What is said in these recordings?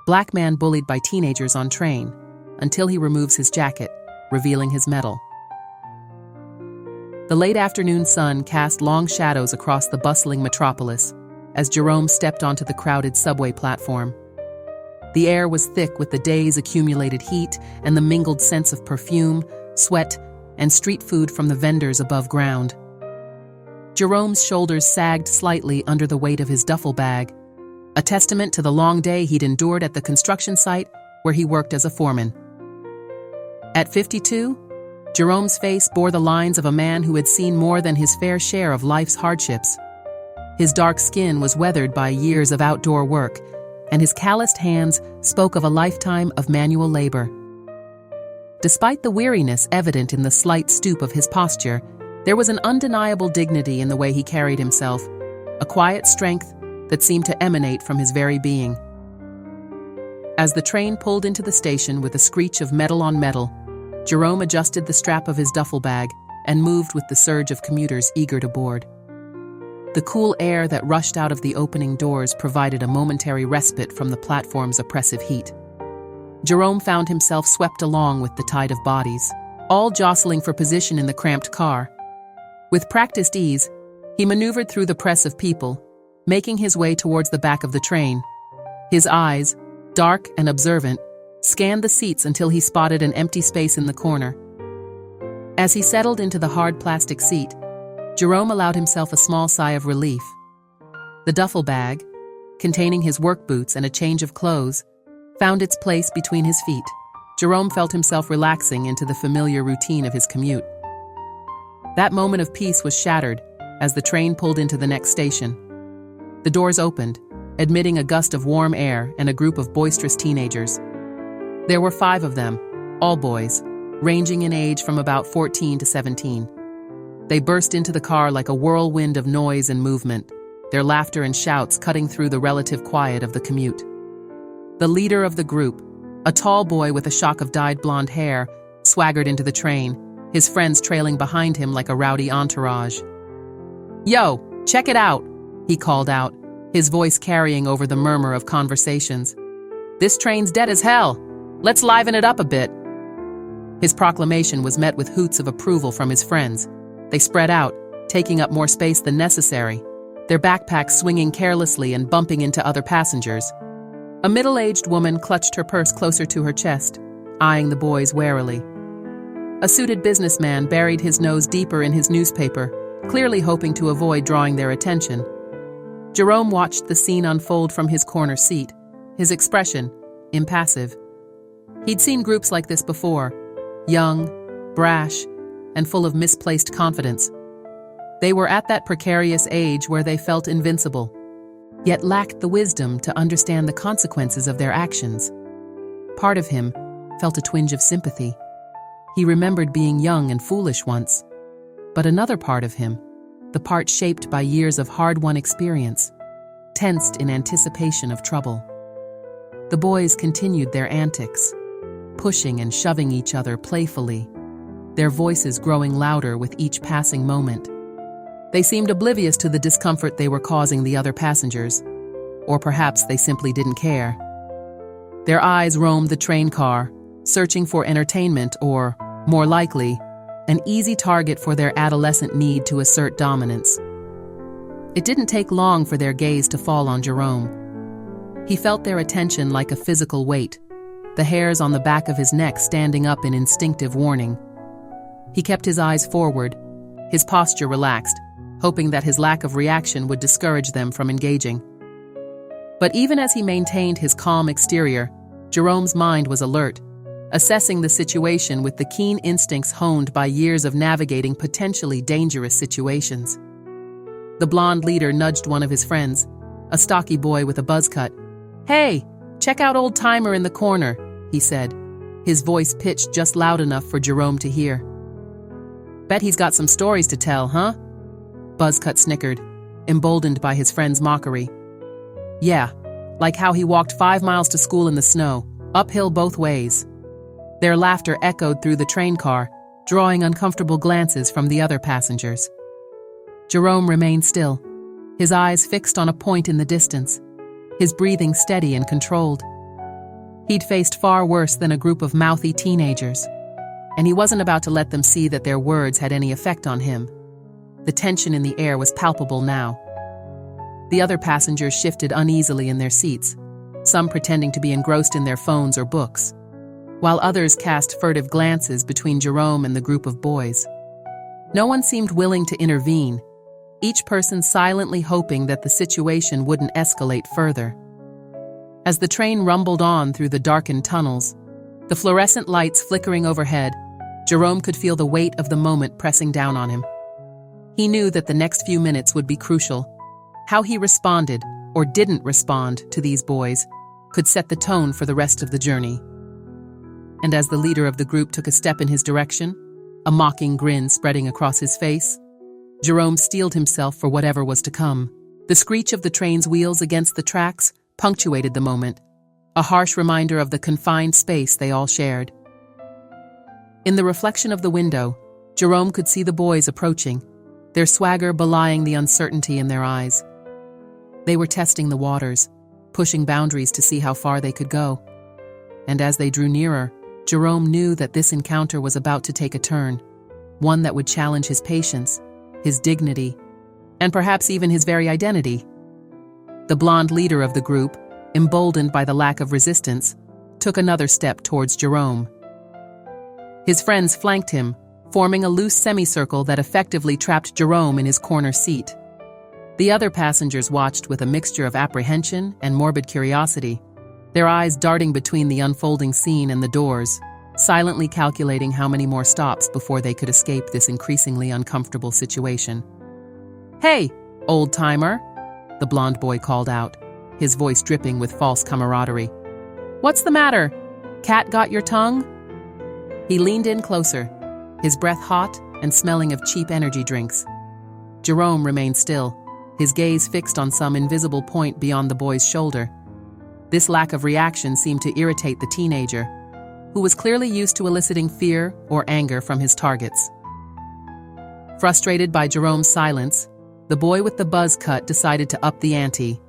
Black man bullied by teenagers on train, until he removes his jacket, revealing his medal. The late afternoon sun cast long shadows across the bustling metropolis as Jerome stepped onto the crowded subway platform. The air was thick with the day's accumulated heat and the mingled scents of perfume, sweat, and street food from the vendors above ground. Jerome's shoulders sagged slightly under the weight of his duffel bag, a testament to the long day he'd endured at the construction site where he worked as a foreman. At 52, Jerome's face bore the lines of a man who had seen more than his fair share of life's hardships. His dark skin was weathered by years of outdoor work, and his calloused hands spoke of a lifetime of manual labor. Despite the weariness evident in the slight stoop of his posture, there was an undeniable dignity in the way he carried himself, a quiet strength that seemed to emanate from his very being. As the train pulled into the station with a screech of metal on metal, Jerome adjusted the strap of his duffel bag and moved with the surge of commuters eager to board. The cool air that rushed out of the opening doors provided a momentary respite from the platform's oppressive heat. Jerome found himself swept along with the tide of bodies, all jostling for position in the cramped car. With practiced ease, he maneuvered through the press of people, making his way towards the back of the train. His eyes, dark and observant, scanned the seats until he spotted an empty space in the corner. As he settled into the hard plastic seat, Jerome allowed himself a small sigh of relief. The duffel bag, containing his work boots and a change of clothes, found its place between his feet. Jerome felt himself relaxing into the familiar routine of his commute. That moment of peace was shattered as the train pulled into the next station. The doors opened, admitting a gust of warm air and a group of boisterous teenagers. There were 5 of them, all boys, ranging in age from about 14 to 17. They burst into the car like a whirlwind of noise and movement, their laughter and shouts cutting through the relative quiet of the commute. The leader of the group, a tall boy with a shock of dyed blonde hair, swaggered into the train, his friends trailing behind him like a rowdy entourage. "Yo, check it out," he called out, his voice carrying over the murmur of conversations. "This train's dead as hell. Let's liven it up a bit." His proclamation was met with hoots of approval from his friends. They spread out, taking up more space than necessary, their backpacks swinging carelessly and bumping into other passengers. A middle-aged woman clutched her purse closer to her chest, eyeing the boys warily. A suited businessman buried his nose deeper in his newspaper, clearly hoping to avoid drawing their attention. Jerome watched the scene unfold from his corner seat, his expression impassive. He'd seen groups like this before, young, brash, and full of misplaced confidence. They were at that precarious age where they felt invincible, yet lacked the wisdom to understand the consequences of their actions. Part of him felt a twinge of sympathy. He remembered being young and foolish once. But another part of him, the part shaped by years of hard-won experience, tensed in anticipation of trouble. The boys continued their antics, pushing and shoving each other playfully, their voices growing louder with each passing moment. They seemed oblivious to the discomfort they were causing the other passengers, or perhaps they simply didn't care. Their eyes roamed the train car, searching for entertainment or, more likely, an easy target for their adolescent need to assert dominance. It didn't take long for their gaze to fall on Jerome. He felt their attention like a physical weight, the hairs on the back of his neck standing up in instinctive warning. He kept his eyes forward, his posture relaxed, hoping that his lack of reaction would discourage them from engaging. But even as he maintained his calm exterior, Jerome's mind was alert, assessing the situation with the keen instincts honed by years of navigating potentially dangerous situations. The blonde leader nudged one of his friends, a stocky boy with a buzz cut. "Hey, check out old timer in the corner," he said, his voice pitched just loud enough for Jerome to hear. "Bet he's got some stories to tell, huh?" Buzzcut snickered, emboldened by his friend's mockery. "Yeah, like how he walked 5 miles to school in the snow, uphill both ways." Their laughter echoed through the train car, drawing uncomfortable glances from the other passengers. Jerome remained still, his eyes fixed on a point in the distance, his breathing steady and controlled. He'd faced far worse than a group of mouthy teenagers, and he wasn't about to let them see that their words had any effect on him. The tension in the air was palpable now. The other passengers shifted uneasily in their seats, some pretending to be engrossed in their phones or books, while others cast furtive glances between Jerome and the group of boys. No one seemed willing to intervene, each person silently hoping that the situation wouldn't escalate further. As the train rumbled on through the darkened tunnels, the fluorescent lights flickering overhead, Jerome could feel the weight of the moment pressing down on him. He knew that the next few minutes would be crucial. How he responded, or didn't respond, to these boys could set the tone for the rest of the journey. And as the leader of the group took a step in his direction, a mocking grin spreading across his face, Jerome steeled himself for whatever was to come. The screech of the train's wheels against the tracks punctuated the moment, a harsh reminder of the confined space they all shared. In the reflection of the window, Jerome could see the boys approaching, their swagger belying the uncertainty in their eyes. They were testing the waters, pushing boundaries to see how far they could go. And as they drew nearer, Jerome knew that this encounter was about to take a turn, one that would challenge his patience, his dignity, and perhaps even his very identity. The blonde leader of the group, emboldened by the lack of resistance, took another step towards Jerome. His friends flanked him, forming a loose semicircle that effectively trapped Jerome in his corner seat. The other passengers watched with a mixture of apprehension and morbid curiosity, their eyes darting between the unfolding scene and the doors, silently calculating how many more stops before they could escape this increasingly uncomfortable situation. "Hey, old-timer," the blonde boy called out, his voice dripping with false camaraderie. "What's the matter? Cat got your tongue?" He leaned in closer, his breath hot and smelling of cheap energy drinks. Jerome remained still, his gaze fixed on some invisible point beyond the boy's shoulder. This lack of reaction seemed to irritate the teenager, who was clearly used to eliciting fear or anger from his targets. Frustrated by Jerome's silence, the boy with the buzz cut decided to up the ante.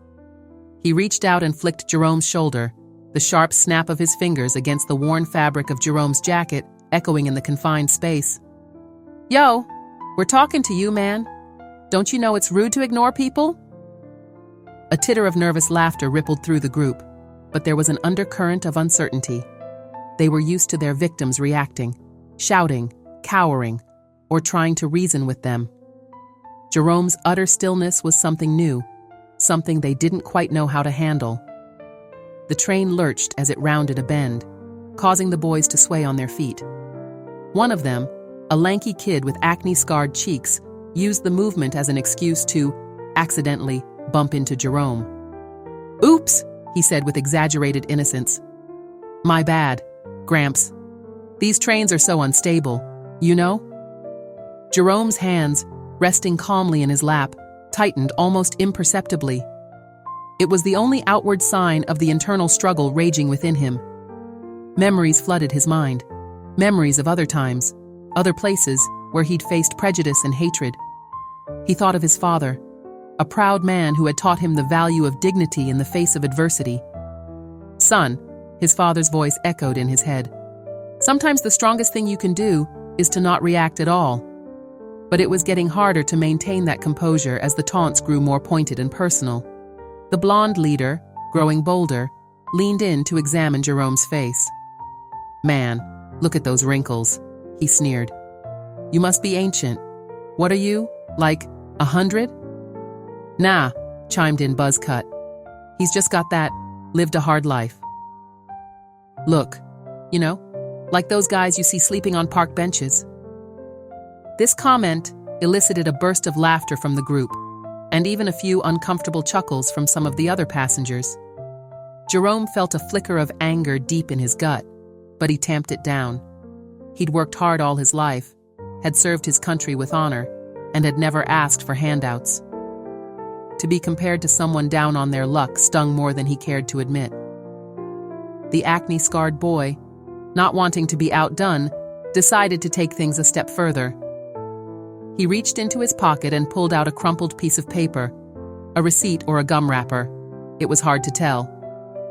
He reached out and flicked Jerome's shoulder, the sharp snap of his fingers against the worn fabric of Jerome's jacket echoing in the confined space. "Yo, we're talking to you, man. Don't you know it's rude to ignore people?" A titter of nervous laughter rippled through the group, but there was an undercurrent of uncertainty. They were used to their victims reacting, shouting, cowering, or trying to reason with them. Jerome's utter stillness was something new, something they didn't quite know how to handle. The train lurched as it rounded a bend, causing the boys to sway on their feet. One of them, a lanky kid with acne-scarred cheeks, used the movement as an excuse to, accidentally, bump into Jerome. "Oops," he said with exaggerated innocence. "My bad, Gramps. These trains are so unstable, you know?" Jerome's hands, resting calmly in his lap, tightened almost imperceptibly. It was the only outward sign of the internal struggle raging within him. Memories flooded his mind, memories of other times, other places where he'd faced prejudice and hatred. He thought of his father, a proud man who had taught him the value of dignity in the face of adversity. "Son," his father's voice echoed in his head. "Sometimes the strongest thing you can do is to not react at all." But it was getting harder to maintain that composure as the taunts grew more pointed and personal. The blonde leader, growing bolder, leaned in to examine Jerome's face. "Man, look at those wrinkles," he sneered. "You must be ancient. What are you, like 100? "Nah," chimed in Buzzcut. "He's just got that, lived a hard life. Look, you know, like those guys you see sleeping on park benches." This comment elicited a burst of laughter from the group, and even a few uncomfortable chuckles from some of the other passengers. Jerome felt a flicker of anger deep in his gut, but he tamped it down. He'd worked hard all his life, had served his country with honor, and had never asked for handouts. To be compared to someone down on their luck stung more than he cared to admit. The acne-scarred boy, not wanting to be outdone, decided to take things a step further. He reached into his pocket and pulled out a crumpled piece of paper, a receipt or a gum wrapper. It was hard to tell.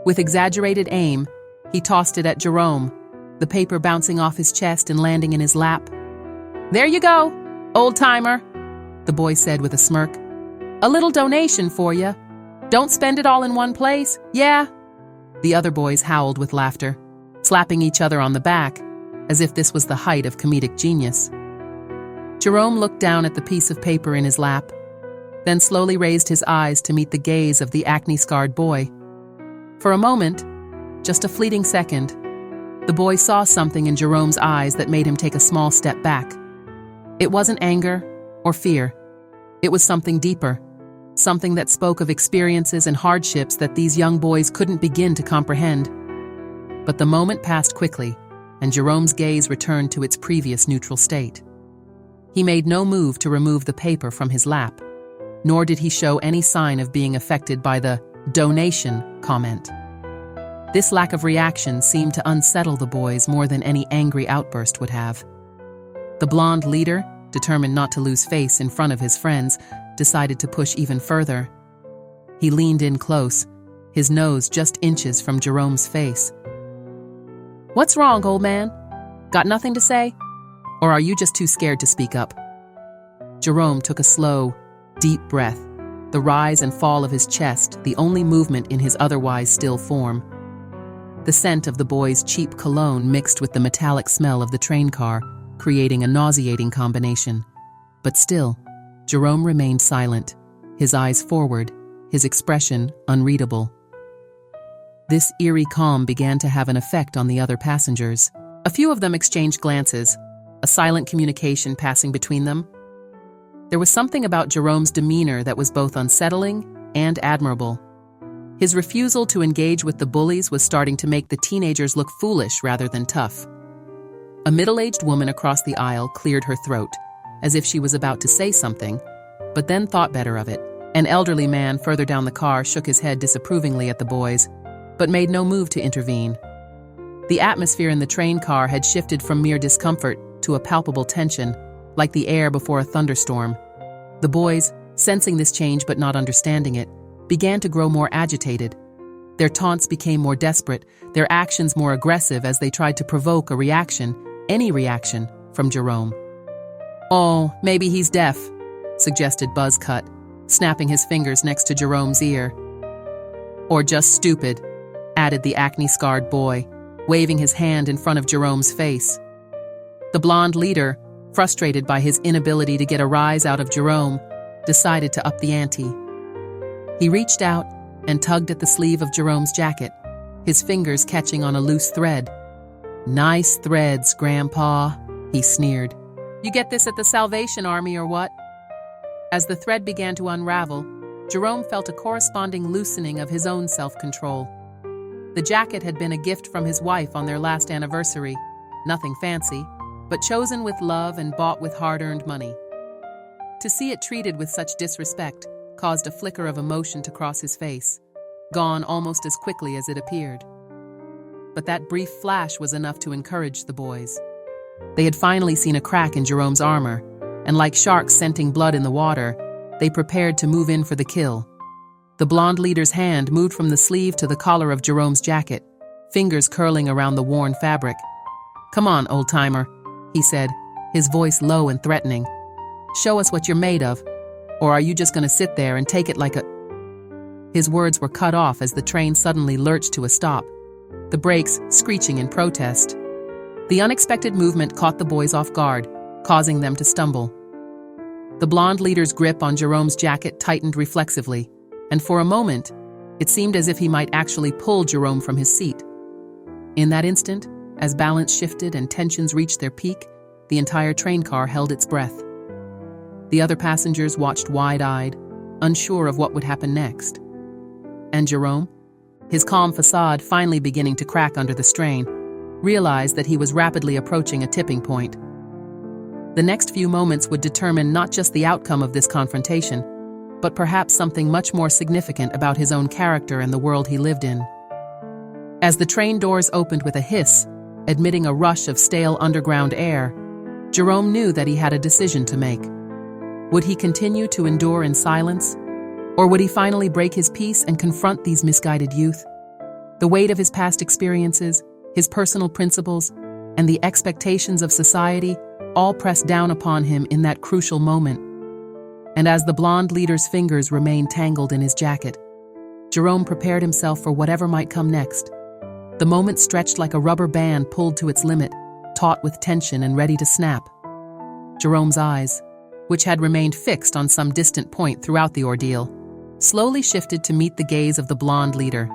With exaggerated aim, He tossed it at Jerome, the paper bouncing off his chest and landing in his lap. "There you go, old-timer," the boy said with a smirk. "A little donation for you. Don't spend it all in one place, yeah?" The other boys howled with laughter, slapping each other on the back, as if this was the height of comedic genius. Jerome looked down at the piece of paper in his lap, then slowly raised his eyes to meet the gaze of the acne-scarred boy. For a moment, just a fleeting second, the boy saw something in Jerome's eyes that made him take a small step back. It wasn't anger or fear. It was something deeper, something that spoke of experiences and hardships that these young boys couldn't begin to comprehend. But the moment passed quickly, and Jerome's gaze returned to its previous neutral state. He made no move to remove the paper from his lap, nor did he show any sign of being affected by the donation comment. This lack of reaction seemed to unsettle the boys more than any angry outburst would have. The blonde leader, determined not to lose face in front of his friends, decided to push even further. He leaned in close, his nose just inches from Jerome's face. "What's wrong, old man? Got nothing to say? Or are you just too scared to speak up?" Jerome took a slow, deep breath, the rise and fall of his chest the only movement in his otherwise still form. The scent of the boy's cheap cologne mixed with the metallic smell of the train car, creating a nauseating combination. But still, Jerome remained silent, his eyes forward, his expression unreadable. This eerie calm began to have an effect on the other passengers. A few of them exchanged glances, a silent communication passing between them. There was something about Jerome's demeanor that was both unsettling and admirable. His refusal to engage with the bullies was starting to make the teenagers look foolish rather than tough. A middle-aged woman across the aisle cleared her throat, as if she was about to say something, but then thought better of it. An elderly man further down the car shook his head disapprovingly at the boys, but made no move to intervene. The atmosphere in the train car had shifted from mere discomfort to a palpable tension, like the air before a thunderstorm. The boys, sensing this change but not understanding it, began to grow more agitated. Their taunts became more desperate, their actions more aggressive as they tried to provoke a reaction, any reaction, from Jerome. "Oh, maybe he's deaf," suggested Buzzcut, snapping his fingers next to Jerome's ear. "Or just stupid," added the acne-scarred boy, waving his hand in front of Jerome's face. The blonde leader, frustrated by his inability to get a rise out of Jerome, decided to up the ante. He reached out and tugged at the sleeve of Jerome's jacket, his fingers catching on a loose thread. "Nice threads, Grandpa," he sneered. "You get this at the Salvation Army or what?" As the thread began to unravel, Jerome felt a corresponding loosening of his own self-control. The jacket had been a gift from his wife on their last anniversary, nothing fancy, but chosen with love and bought with hard-earned money. To see it treated with such disrespect caused a flicker of emotion to cross his face, gone almost as quickly as it appeared. But that brief flash was enough to encourage the boys. They had finally seen a crack in Jerome's armor, and like sharks scenting blood in the water, they prepared to move in for the kill. The blonde leader's hand moved from the sleeve to the collar of Jerome's jacket, fingers curling around the worn fabric. "Come on, old-timer," he said, his voice low and threatening. "Show us what you're made of, or are you just going to sit there and take it like a—" His words were cut off as the train suddenly lurched to a stop, the brakes screeching in protest. The unexpected movement caught the boys off guard, causing them to stumble. The blonde leader's grip on Jerome's jacket tightened reflexively, and for a moment, it seemed as if he might actually pull Jerome from his seat. In that instant, as balance shifted and tensions reached their peak, the entire train car held its breath. The other passengers watched wide-eyed, unsure of what would happen next. And Jerome, his calm facade finally beginning to crack under the strain, realized that he was rapidly approaching a tipping point. The next few moments would determine not just the outcome of this confrontation, but perhaps something much more significant about his own character and the world he lived in. As the train doors opened with a hiss, admitting a rush of stale underground air, Jerome knew that he had a decision to make. Would he continue to endure in silence, or would he finally break his peace and confront these misguided youth? The weight of his past experiences, his personal principles, and the expectations of society all pressed down upon him in that crucial moment. And as the blonde leader's fingers remained tangled in his jacket, Jerome prepared himself for whatever might come next. The moment stretched like a rubber band pulled to its limit, taut with tension and ready to snap. Jerome's eyes, which had remained fixed on some distant point throughout the ordeal, slowly shifted to meet the gaze of the blonde leader.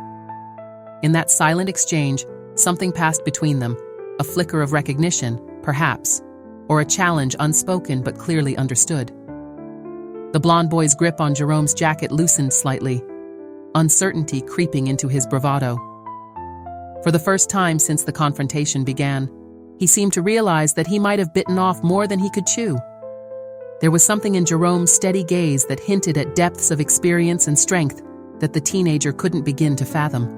In that silent exchange, something passed between them, a flicker of recognition, perhaps, or a challenge unspoken but clearly understood. The blonde boy's grip on Jerome's jacket loosened slightly, uncertainty creeping into his bravado. For the first time since the confrontation began, he seemed to realize that he might have bitten off more than he could chew. There was something in Jerome's steady gaze that hinted at depths of experience and strength that the teenager couldn't begin to fathom.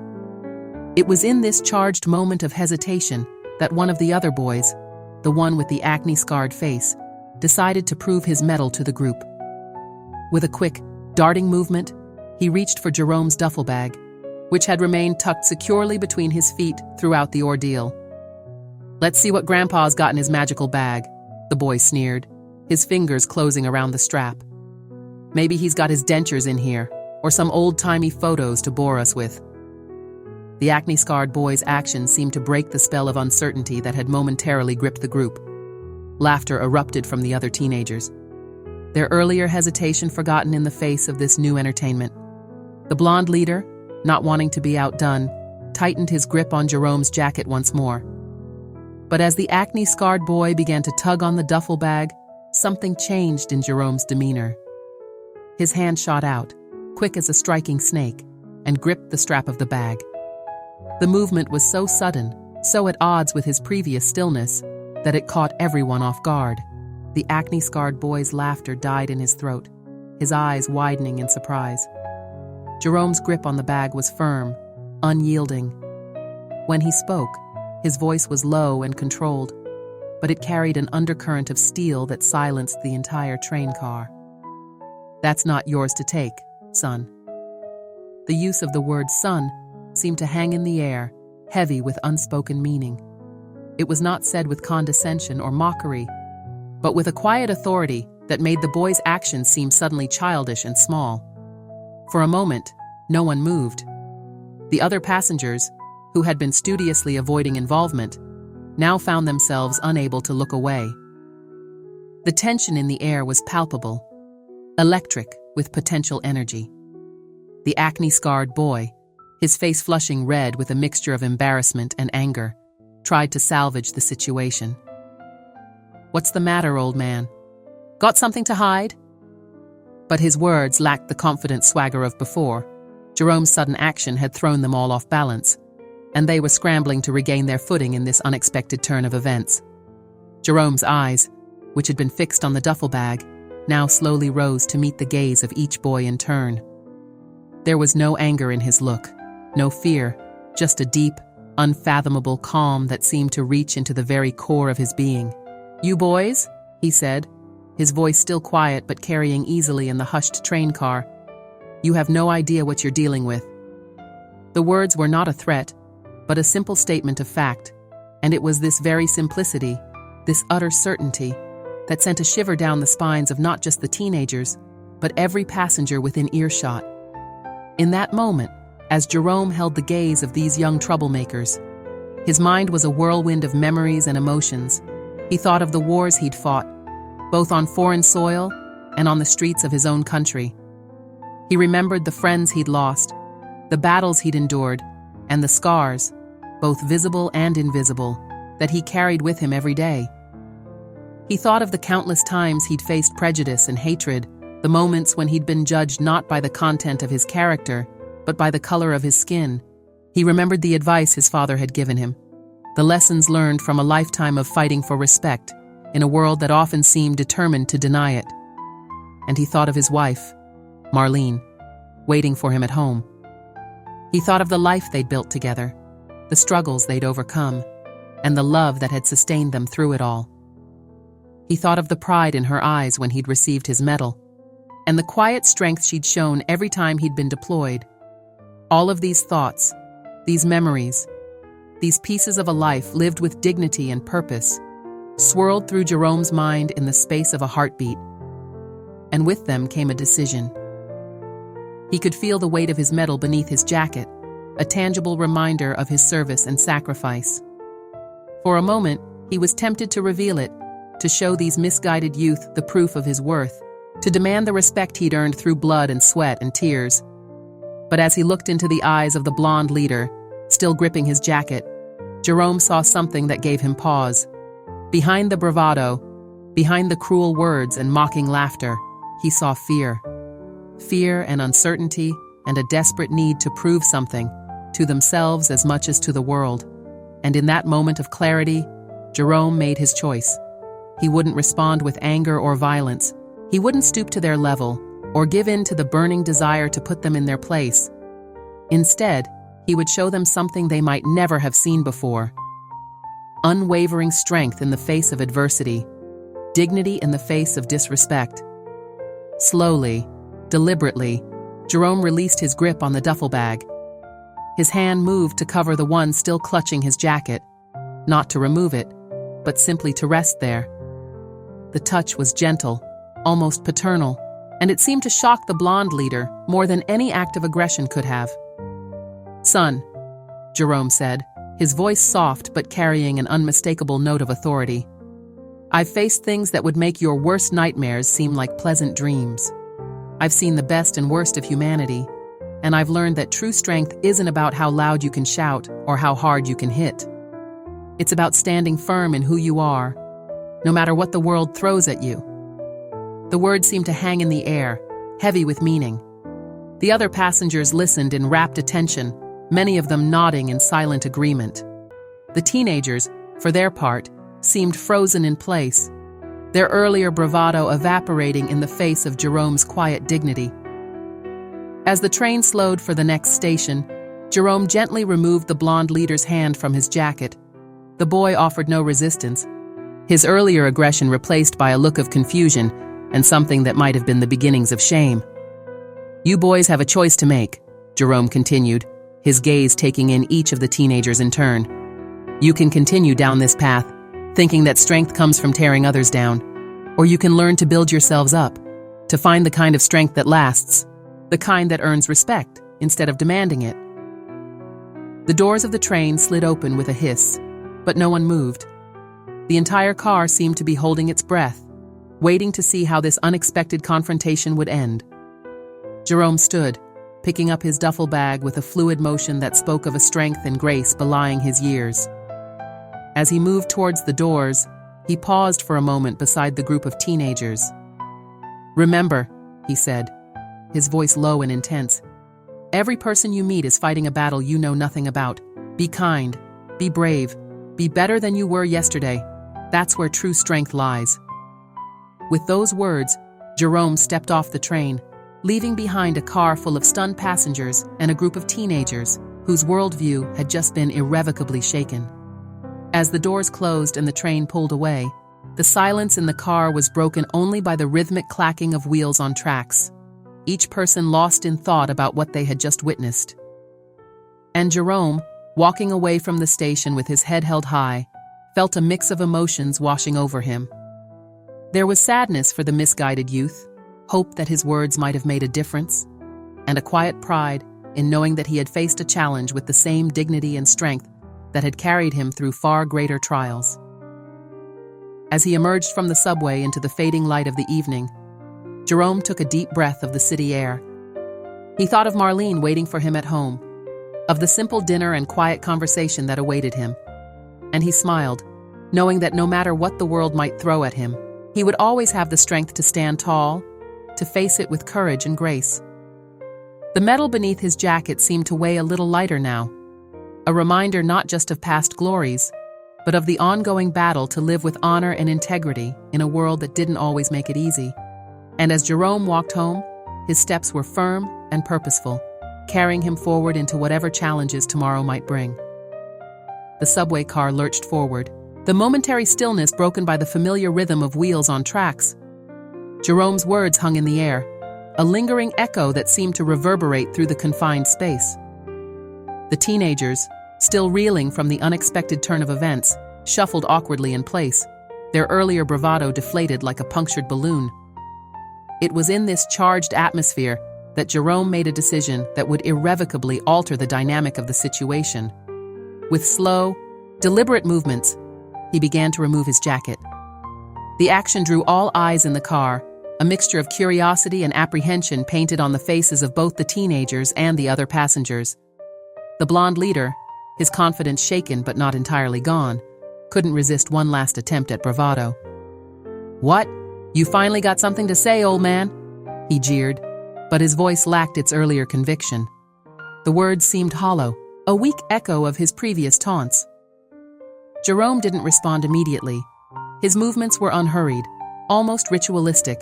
It was in this charged moment of hesitation that one of the other boys, the one with the acne-scarred face, decided to prove his mettle to the group. With a quick, darting movement, he reached for Jerome's duffel bag, which had remained tucked securely between his feet throughout the ordeal. "Let's see what Grandpa's got in his magical bag," the boy sneered, his fingers closing around the strap. "Maybe he's got his dentures in here, or some old-timey photos to bore us with." The acne-scarred boy's actions seemed to break the spell of uncertainty that had momentarily gripped the group. Laughter erupted from the other teenagers, their earlier hesitation forgotten in the face of this new entertainment. The blonde leader, not wanting to be outdone, tightened his grip on Jerome's jacket once more. But as the acne-scarred boy began to tug on the duffel bag, something changed in Jerome's demeanor. His hand shot out, quick as a striking snake, and gripped the strap of the bag. The movement was so sudden, so at odds with his previous stillness, that it caught everyone off guard. The acne-scarred boy's laughter died in his throat, his eyes widening in surprise. Jerome's grip on the bag was firm, unyielding. When he spoke, his voice was low and controlled, but it carried an undercurrent of steel that silenced the entire train car. "That's not yours to take, son." The use of the word son seemed to hang in the air, heavy with unspoken meaning. It was not said with condescension or mockery, but with a quiet authority that made the boy's actions seem suddenly childish and small. For a moment, no one moved. The other passengers, who had been studiously avoiding involvement, now found themselves unable to look away. The tension in the air was palpable, electric with potential energy. The acne-scarred boy, his face flushing red with a mixture of embarrassment and anger, tried to salvage the situation. "What's the matter, old man? Got something to hide?" But his words lacked the confident swagger of before. Jerome's sudden action had thrown them all off balance, and they were scrambling to regain their footing in this unexpected turn of events. Jerome's eyes, which had been fixed on the duffel bag, now slowly rose to meet the gaze of each boy in turn. There was no anger in his look, no fear, just a deep, unfathomable calm that seemed to reach into the very core of his being. "You boys," he said, his voice still quiet but carrying easily in the hushed train car, "you have no idea what you're dealing with." The words were not a threat, but a simple statement of fact, and it was this very simplicity, this utter certainty, that sent a shiver down the spines of not just the teenagers, but every passenger within earshot. In that moment, as Jerome held the gaze of these young troublemakers, his mind was a whirlwind of memories and emotions. He thought of the wars he'd fought, both on foreign soil and on the streets of his own country. He remembered the friends he'd lost, the battles he'd endured, and the scars, both visible and invisible, that he carried with him every day. He thought of the countless times he'd faced prejudice and hatred, the moments when he'd been judged not by the content of his character, but by the color of his skin. He remembered the advice his father had given him, the lessons learned from a lifetime of fighting for respect in a world that often seemed determined to deny it. And he thought of his wife, Marlene, waiting for him at home. He thought of the life they'd built together, the struggles they'd overcome, and the love that had sustained them through it all. He thought of the pride in her eyes when he'd received his medal, and the quiet strength she'd shown every time he'd been deployed. All of these thoughts, these memories, these pieces of a life lived with dignity and purpose, swirled through Jerome's mind in the space of a heartbeat. And with them came a decision. He could feel the weight of his medal beneath his jacket, a tangible reminder of his service and sacrifice. For a moment, he was tempted to reveal it, to show these misguided youth the proof of his worth, to demand the respect he'd earned through blood and sweat and tears. But as he looked into the eyes of the blonde leader, still gripping his jacket, Jerome saw something that gave him pause. Behind the bravado, behind the cruel words and mocking laughter, he saw fear. Fear and uncertainty and a desperate need to prove something, to themselves as much as to the world. And in that moment of clarity, Jerome made his choice. He wouldn't respond with anger or violence. He wouldn't stoop to their level or give in to the burning desire to put them in their place. Instead, he would show them something they might never have seen before. Unwavering strength in the face of adversity, dignity in the face of disrespect. Slowly, deliberately, Jerome released his grip on the duffel bag. His hand moved to cover the one still clutching his jacket, not to remove it, but simply to rest there. The touch was gentle, almost paternal, and it seemed to shock the blonde leader more than any act of aggression could have. "Son," Jerome said, his voice soft but carrying an unmistakable note of authority. "I've faced things that would make your worst nightmares seem like pleasant dreams. I've seen the best and worst of humanity, and I've learned that true strength isn't about how loud you can shout or how hard you can hit. It's about standing firm in who you are, no matter what the world throws at you." The words seemed to hang in the air, heavy with meaning. The other passengers listened in rapt attention, many of them nodding in silent agreement. The teenagers, for their part, seemed frozen in place, their earlier bravado evaporating in the face of Jerome's quiet dignity. As the train slowed for the next station, Jerome gently removed the blonde leader's hand from his jacket. The boy offered no resistance, his earlier aggression replaced by a look of confusion and something that might have been the beginnings of shame. "You boys have a choice to make," Jerome continued, his gaze taking in each of the teenagers in turn. "You can continue down this path, thinking that strength comes from tearing others down, or you can learn to build yourselves up, to find the kind of strength that lasts, the kind that earns respect instead of demanding it." The doors of the train slid open with a hiss, but no one moved. The entire car seemed to be holding its breath, waiting to see how this unexpected confrontation would end. Jerome stood, picking up his duffel bag with a fluid motion that spoke of a strength and grace belying his years. As he moved towards the doors, he paused for a moment beside the group of teenagers. "Remember," he said, his voice low and intense, "every person you meet is fighting a battle you know nothing about. Be kind, be brave, be better than you were yesterday. That's where true strength lies." With those words, Jerome stepped off the train, leaving behind a car full of stunned passengers and a group of teenagers whose worldview had just been irrevocably shaken. As the doors closed and the train pulled away, the silence in the car was broken only by the rhythmic clacking of wheels on tracks, each person lost in thought about what they had just witnessed. And Jerome, walking away from the station with his head held high, felt a mix of emotions washing over him. There was sadness for the misguided youth, hope that his words might have made a difference, and a quiet pride in knowing that he had faced a challenge with the same dignity and strength that had carried him through far greater trials. As he emerged from the subway into the fading light of the evening, Jerome took a deep breath of the city air. He thought of Marlene waiting for him at home, of the simple dinner and quiet conversation that awaited him, and he smiled, knowing that no matter what the world might throw at him, he would always have the strength to stand tall, to face it with courage and grace. The metal beneath his jacket seemed to weigh a little lighter now, a reminder not just of past glories, but of the ongoing battle to live with honor and integrity in a world that didn't always make it easy. And as Jerome walked home, his steps were firm and purposeful, carrying him forward into whatever challenges tomorrow might bring. The subway car lurched forward, the momentary stillness broken by the familiar rhythm of wheels on tracks. Jerome's words hung in the air, a lingering echo that seemed to reverberate through the confined space. The teenagers, still reeling from the unexpected turn of events, shuffled awkwardly in place, their earlier bravado deflated like a punctured balloon. It was in this charged atmosphere that Jerome made a decision that would irrevocably alter the dynamic of the situation. With slow, deliberate movements, he began to remove his jacket. The action drew all eyes in the car, a mixture of curiosity and apprehension painted on the faces of both the teenagers and the other passengers. The blonde leader, his confidence shaken but not entirely gone, couldn't resist one last attempt at bravado. "What? You finally got something to say, old man?" he jeered, but his voice lacked its earlier conviction. The words seemed hollow, a weak echo of his previous taunts. Jerome didn't respond immediately. His movements were unhurried, almost ritualistic,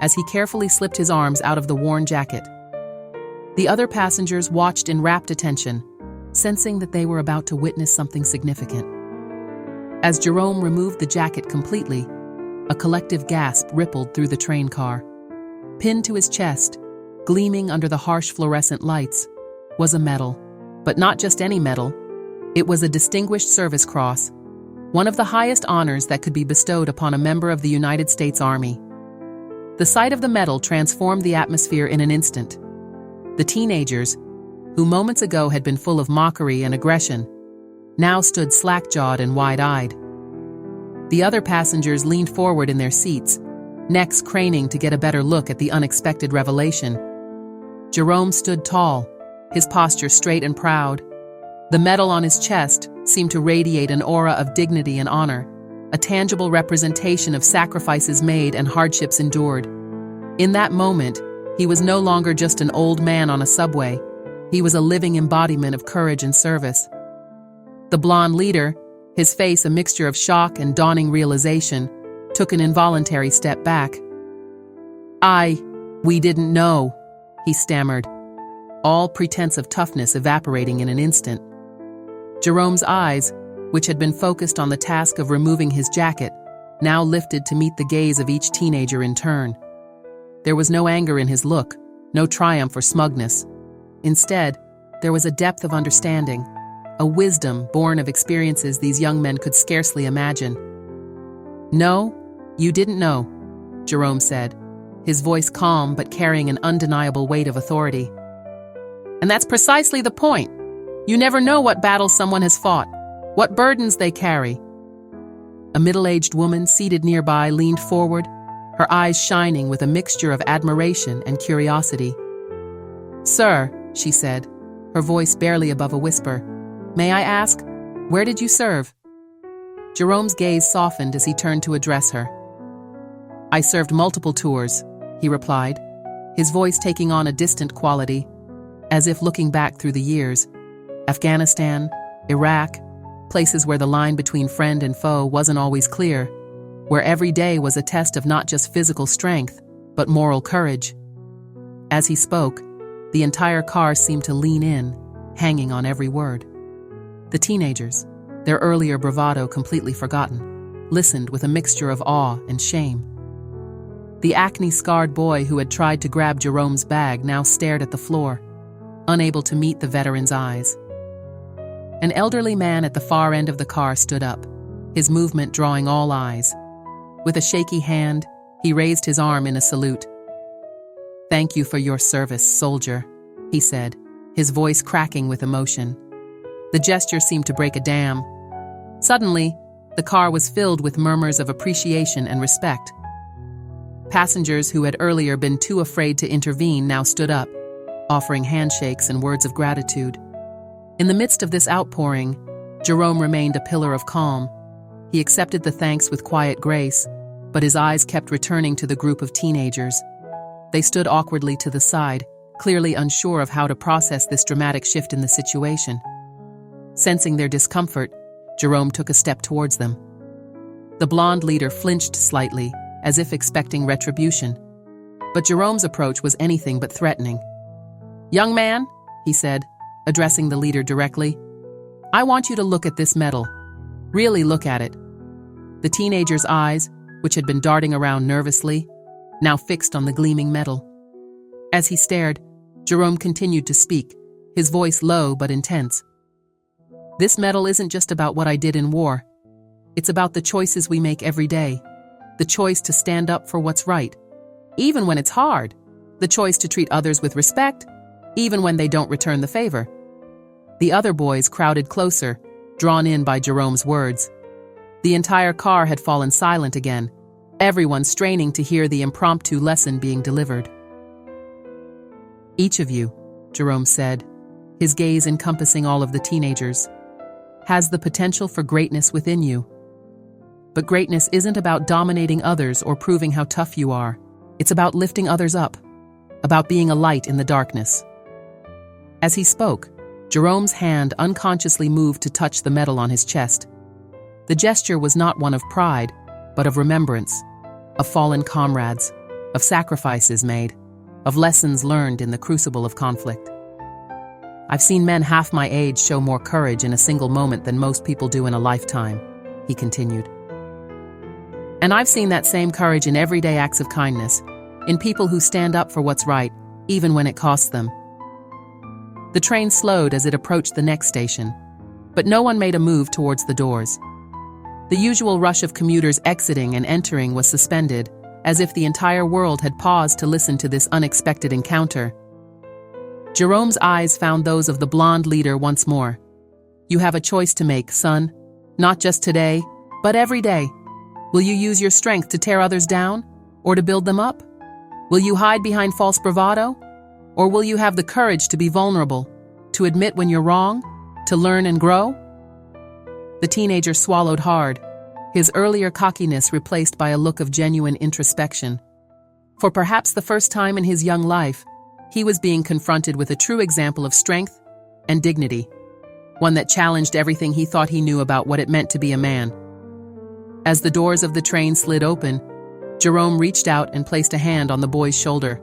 as he carefully slipped his arms out of the worn jacket. The other passengers watched in rapt attention, sensing that they were about to witness something significant. As Jerome removed the jacket completely, a collective gasp rippled through the train car. Pinned to his chest, gleaming under the harsh fluorescent lights, was a medal. But not just any medal. It was a Distinguished Service Cross, one of the highest honors that could be bestowed upon a member of the United States Army. The sight of the medal transformed the atmosphere in an instant. The teenagers, who moments ago had been full of mockery and aggression, now stood slack-jawed and wide-eyed. The other passengers leaned forward in their seats, necks craning to get a better look at the unexpected revelation. Jerome stood tall, his posture straight and proud. The medal on his chest seemed to radiate an aura of dignity and honor, a tangible representation of sacrifices made and hardships endured. In that moment, he was no longer just an old man on a subway. He was a living embodiment of courage and service. The blonde leader, his face a mixture of shock and dawning realization, took an involuntary step back. We didn't know," he stammered, all pretense of toughness evaporating in an instant. Jerome's eyes, which had been focused on the task of removing his jacket, now lifted to meet the gaze of each teenager in turn. There was no anger in his look, no triumph or smugness. Instead, there was a depth of understanding, a wisdom born of experiences these young men could scarcely imagine. "No, you didn't know," Jerome said, his voice calm but carrying an undeniable weight of authority. "And that's precisely the point. You never know what battles someone has fought, what burdens they carry." A middle-aged woman seated nearby leaned forward, her eyes shining with a mixture of admiration and curiosity. "Sir," she said, her voice barely above a whisper, "may I ask, where did you serve?" Jerome's gaze softened as he turned to address her. "I served multiple tours," he replied, his voice taking on a distant quality, as if looking back through the years. Afghanistan, Iraq, places where the line between friend and foe wasn't always clear, where every day was a test of not just physical strength, but moral courage. As he spoke, the entire car seemed to lean in, hanging on every word. The teenagers, their earlier bravado completely forgotten, listened with a mixture of awe and shame. The acne-scarred boy who had tried to grab Jerome's bag now stared at the floor, unable to meet the veteran's eyes. An elderly man at the far end of the car stood up, his movement drawing all eyes. With a shaky hand, he raised his arm in a salute. "Thank you for your service, soldier," he said, his voice cracking with emotion. The gesture seemed to break a dam. Suddenly, the car was filled with murmurs of appreciation and respect. Passengers who had earlier been too afraid to intervene now stood up, offering handshakes and words of gratitude. In the midst of this outpouring, Jerome remained a pillar of calm. He accepted the thanks with quiet grace, but his eyes kept returning to the group of teenagers. They stood awkwardly to the side, clearly unsure of how to process this dramatic shift in the situation. Sensing their discomfort, Jerome took a step towards them. The blonde leader flinched slightly, as if expecting retribution. But Jerome's approach was anything but threatening. "Young man," he said, addressing the leader directly, "I want you to look at this medal. Really look at it." The teenager's eyes, which had been darting around nervously, now fixed on the gleaming medal. As he stared, Jerome continued to speak, his voice low but intense. "This medal isn't just about what I did in war. It's about the choices we make every day. The choice to stand up for what's right, even when it's hard. The choice to treat others with respect, even when they don't return the favor." The other boys crowded closer, drawn in by Jerome's words. The entire car had fallen silent again, everyone straining to hear the impromptu lesson being delivered. "Each of you," Jerome said, his gaze encompassing all of the teenagers, "has the potential for greatness within you. But greatness isn't about dominating others or proving how tough you are. It's about lifting others up, about being a light in the darkness." As he spoke, Jerome's hand unconsciously moved to touch the medal on his chest. The gesture was not one of pride, but of remembrance, of fallen comrades, of sacrifices made, of lessons learned in the crucible of conflict. "I've seen men half my age show more courage in a single moment than most people do in a lifetime," he continued. "And I've seen that same courage in everyday acts of kindness, in people who stand up for what's right, even when it costs them." The train slowed as it approached the next station, but no one made a move towards the doors. The usual rush of commuters exiting and entering was suspended, as if the entire world had paused to listen to this unexpected encounter. Jerome's eyes found those of the blonde leader once more. "You have a choice to make, son. Not just today, but every day. Will you use your strength to tear others down, or to build them up? Will you hide behind false bravado? Or will you have the courage to be vulnerable, to admit when you're wrong, to learn and grow?" The teenager swallowed hard, his earlier cockiness replaced by a look of genuine introspection. For perhaps the first time in his young life, he was being confronted with a true example of strength and dignity, one that challenged everything he thought he knew about what it meant to be a man. As the doors of the train slid open, Jerome reached out and placed a hand on the boy's shoulder.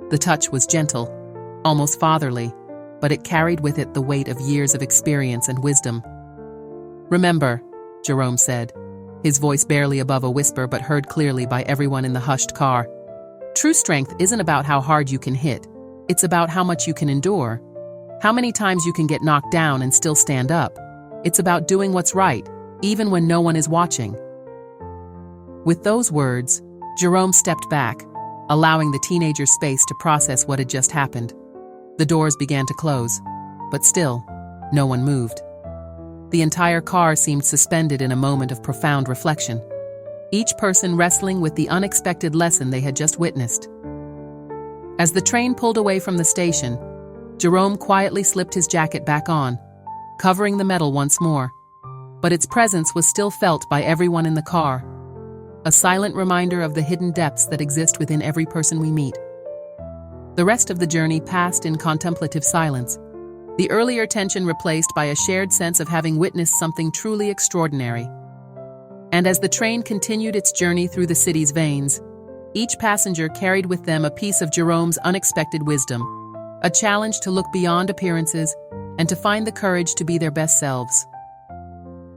The touch was gentle, almost fatherly, but it carried with it the weight of years of experience and wisdom. "Remember," Jerome said, his voice barely above a whisper but heard clearly by everyone in the hushed car, "true strength isn't about how hard you can hit. It's about how much you can endure, how many times you can get knocked down and still stand up. It's about doing what's right, even when no one is watching." With those words, Jerome stepped back, allowing the teenager space to process what had just happened. The doors began to close, but still, no one moved. The entire car seemed suspended in a moment of profound reflection, each person wrestling with the unexpected lesson they had just witnessed. As the train pulled away from the station, Jerome quietly slipped his jacket back on, covering the medal once more, but its presence was still felt by everyone in the car, a silent reminder of the hidden depths that exist within every person we meet. The rest of the journey passed in contemplative silence, the earlier tension replaced by a shared sense of having witnessed something truly extraordinary. And as the train continued its journey through the city's veins, each passenger carried with them a piece of Jerome's unexpected wisdom, a challenge to look beyond appearances and to find the courage to be their best selves.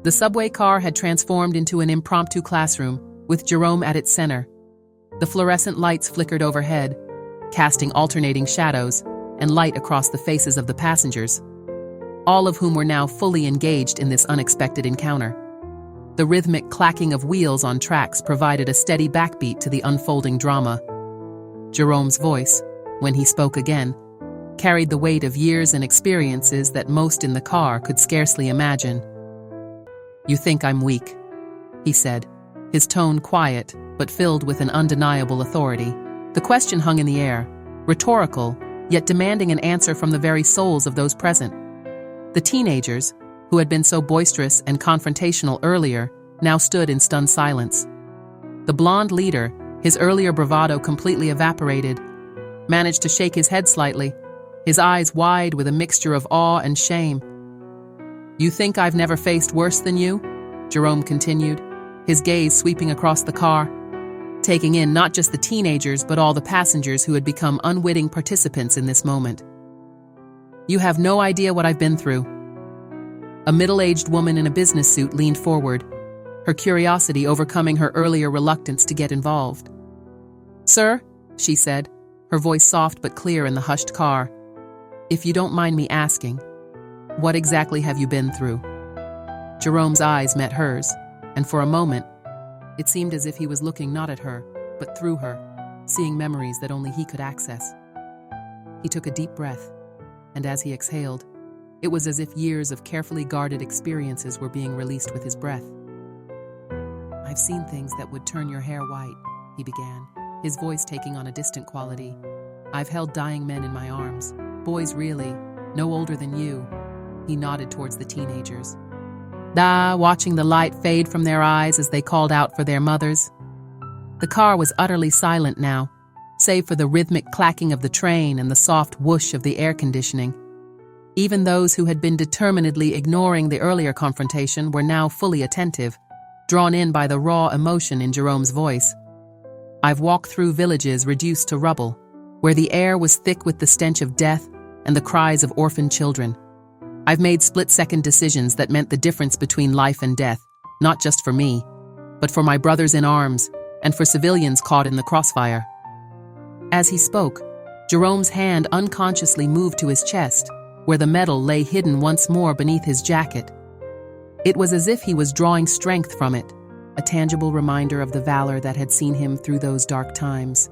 The subway car had transformed into an impromptu classroom, with Jerome at its center. The fluorescent lights flickered overhead, casting alternating shadows and light across the faces of the passengers, all of whom were now fully engaged in this unexpected encounter. The rhythmic clacking of wheels on tracks provided a steady backbeat to the unfolding drama. Jerome's voice, when he spoke again, carried the weight of years and experiences that most in the car could scarcely imagine. "You think I'm weak," he said, his tone quiet but filled with an undeniable authority. The question hung in the air, rhetorical, yet demanding an answer from the very souls of those present. The teenagers, who had been so boisterous and confrontational earlier, now stood in stunned silence. The blonde leader, his earlier bravado completely evaporated, managed to shake his head slightly, his eyes wide with a mixture of awe and shame. "You think I've never faced worse than you?" Jerome continued, his gaze sweeping across the car, taking in not just the teenagers but all the passengers who had become unwitting participants in this moment. "You have no idea what I've been through." A middle-aged woman in a business suit leaned forward, her curiosity overcoming her earlier reluctance to get involved. "Sir," she said, her voice soft but clear in the hushed car, If you don't mind me asking, what exactly have you been through? Jerome's eyes met hers, and for a moment, it seemed as if he was looking not at her, but through her, seeing memories that only he could access. He took a deep breath, and as he exhaled, it was as if years of carefully guarded experiences were being released with his breath. "I've seen things that would turn your hair white," he began, his voice taking on a distant quality. "I've held dying men in my arms, boys really, no older than you." He nodded towards the teenagers. Watching the light fade from their eyes as they called out for their mothers. The car was utterly silent now, save for the rhythmic clacking of the train and the soft whoosh of the air conditioning. Even those who had been determinedly ignoring the earlier confrontation were now fully attentive, drawn in by the raw emotion in Jerome's voice. "I've walked through villages reduced to rubble, where the air was thick with the stench of death and the cries of orphaned children. I've made split-second decisions that meant the difference between life and death, not just for me, but for my brothers in arms and for civilians caught in the crossfire." As he spoke, Jerome's hand unconsciously moved to his chest, where the metal lay hidden once more beneath his jacket. It was as if he was drawing strength from it, a tangible reminder of the valor that had seen him through those dark times.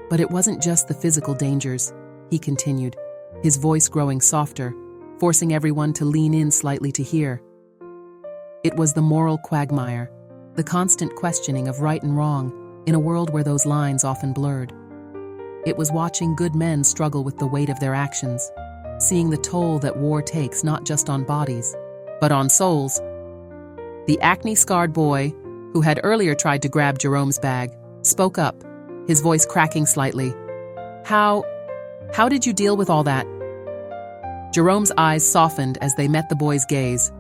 "But it wasn't just the physical dangers," he continued, his voice growing softer, forcing everyone to lean in slightly to hear. "It was the moral quagmire, the constant questioning of right and wrong in a world where those lines often blurred. It was watching good men struggle with the weight of their actions, seeing the toll that war takes not just on bodies, but on souls." The acne-scarred boy, who had earlier tried to grab Jerome's bag, spoke up, his voice cracking slightly. How did you deal with all that?" Jerome's eyes softened as they met the boy's gaze.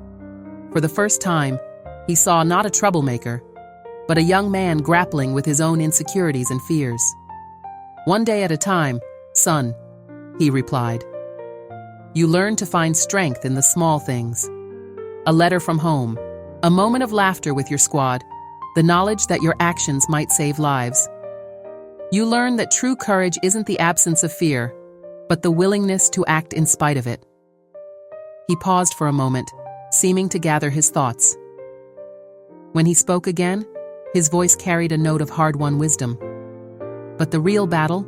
For the first time, he saw not a troublemaker, but a young man grappling with his own insecurities and fears. "One day at a time, son," he replied. "You learn to find strength in the small things. A letter from home, a moment of laughter with your squad, the knowledge that your actions might save lives. You learn that true courage isn't the absence of fear, but the willingness to act in spite of it." He paused for a moment, seeming to gather his thoughts. When he spoke again, his voice carried a note of hard-won wisdom. "But the real battle,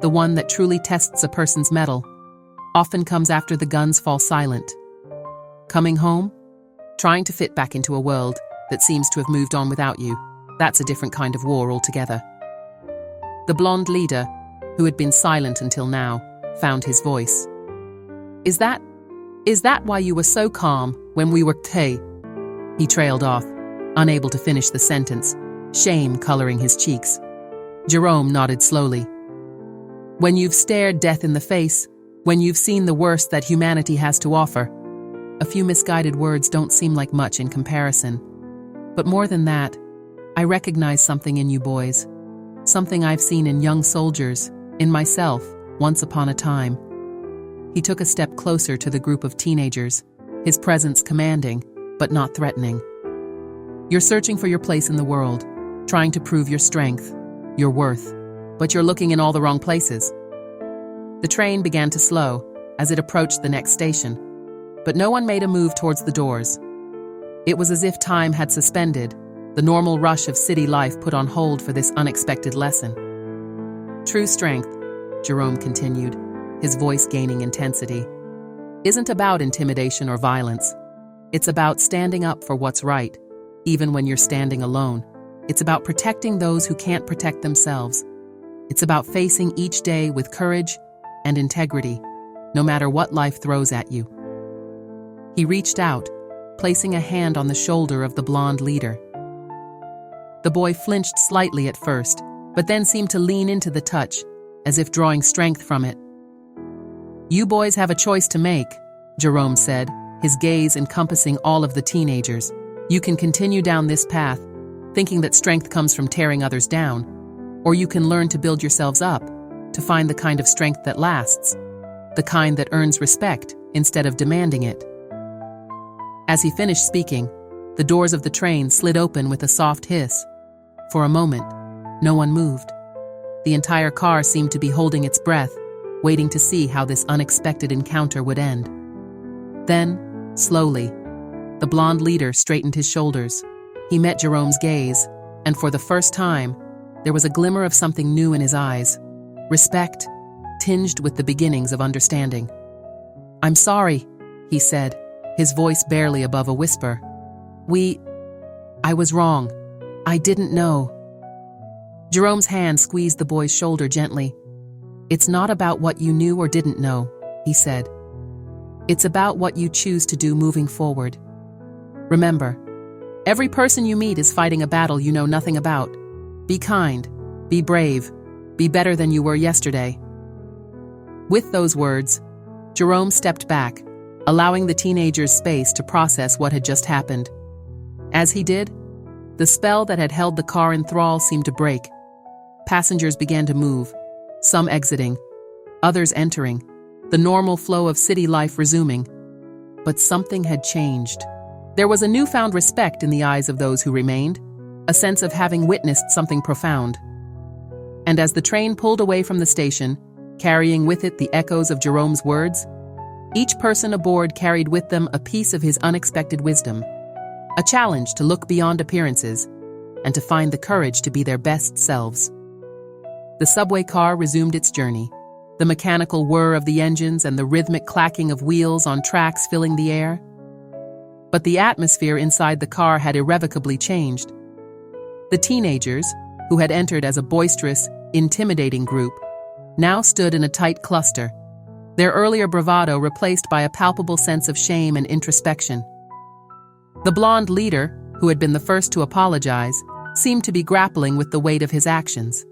the one that truly tests a person's mettle, often comes after the guns fall silent. Coming home, trying to fit back into a world that seems to have moved on without you, that's a different kind of war altogether." The blonde leader, who had been silent until now, found his voice. Is that why you were so calm when we were Hey?" He trailed off, unable to finish the sentence, shame coloring his cheeks. Jerome nodded slowly. "When you've stared death in the face, when you've seen the worst that humanity has to offer, a few misguided words don't seem like much in comparison. But more than that, I recognize something in you boys, something I've seen in young soldiers, in myself, once upon a time." He took a step closer to the group of teenagers, his presence commanding, but not threatening. "You're searching for your place in the world, trying to prove your strength, your worth, but you're looking in all the wrong places." The train began to slow as it approached the next station, but no one made a move towards the doors. It was as if time had suspended, the normal rush of city life put on hold for this unexpected lesson. "True strength," Jerome continued, his voice gaining intensity, "isn't about intimidation or violence. It's about standing up for what's right, even when you're standing alone. It's about protecting those who can't protect themselves. It's about facing each day with courage and integrity, no matter what life throws at you." He reached out, placing a hand on the shoulder of the blonde leader. The boy flinched slightly at first, but then seemed to lean into the touch, as if drawing strength from it. "You boys have a choice to make," Jerome said, his gaze encompassing all of the teenagers. "You can continue down this path, thinking that strength comes from tearing others down, or you can learn to build yourselves up, to find the kind of strength that lasts, the kind that earns respect instead of demanding it." As he finished speaking, the doors of the train slid open with a soft hiss. For a moment, no one moved. The entire car seemed to be holding its breath, waiting to see how this unexpected encounter would end. Then, slowly, the blonde leader straightened his shoulders. He met Jerome's gaze, and for the first time, there was a glimmer of something new in his eyes. Respect, tinged with the beginnings of understanding. "I'm sorry," he said, his voice barely above a whisper. I was wrong. I didn't know." Jerome's hand squeezed the boy's shoulder gently. "It's not about what you knew or didn't know," he said. "It's about what you choose to do moving forward. Remember, every person you meet is fighting a battle you know nothing about. Be kind, be brave, be better than you were yesterday." With those words, Jerome stepped back, allowing the teenagers space to process what had just happened. As he did, the spell that had held the car in thrall seemed to break. Passengers began to move, some exiting, others entering, the normal flow of city life resuming. But something had changed. There was a newfound respect in the eyes of those who remained, a sense of having witnessed something profound. And as the train pulled away from the station, carrying with it the echoes of Jerome's words, each person aboard carried with them a piece of his unexpected wisdom, a challenge to look beyond appearances and to find the courage to be their best selves. The subway car resumed its journey, the mechanical whir of the engines and the rhythmic clacking of wheels on tracks filling the air. But the atmosphere inside the car had irrevocably changed. The teenagers, who had entered as a boisterous, intimidating group, now stood in a tight cluster, their earlier bravado replaced by a palpable sense of shame and introspection. The blonde leader, who had been the first to apologize, seemed to be grappling with the weight of his actions.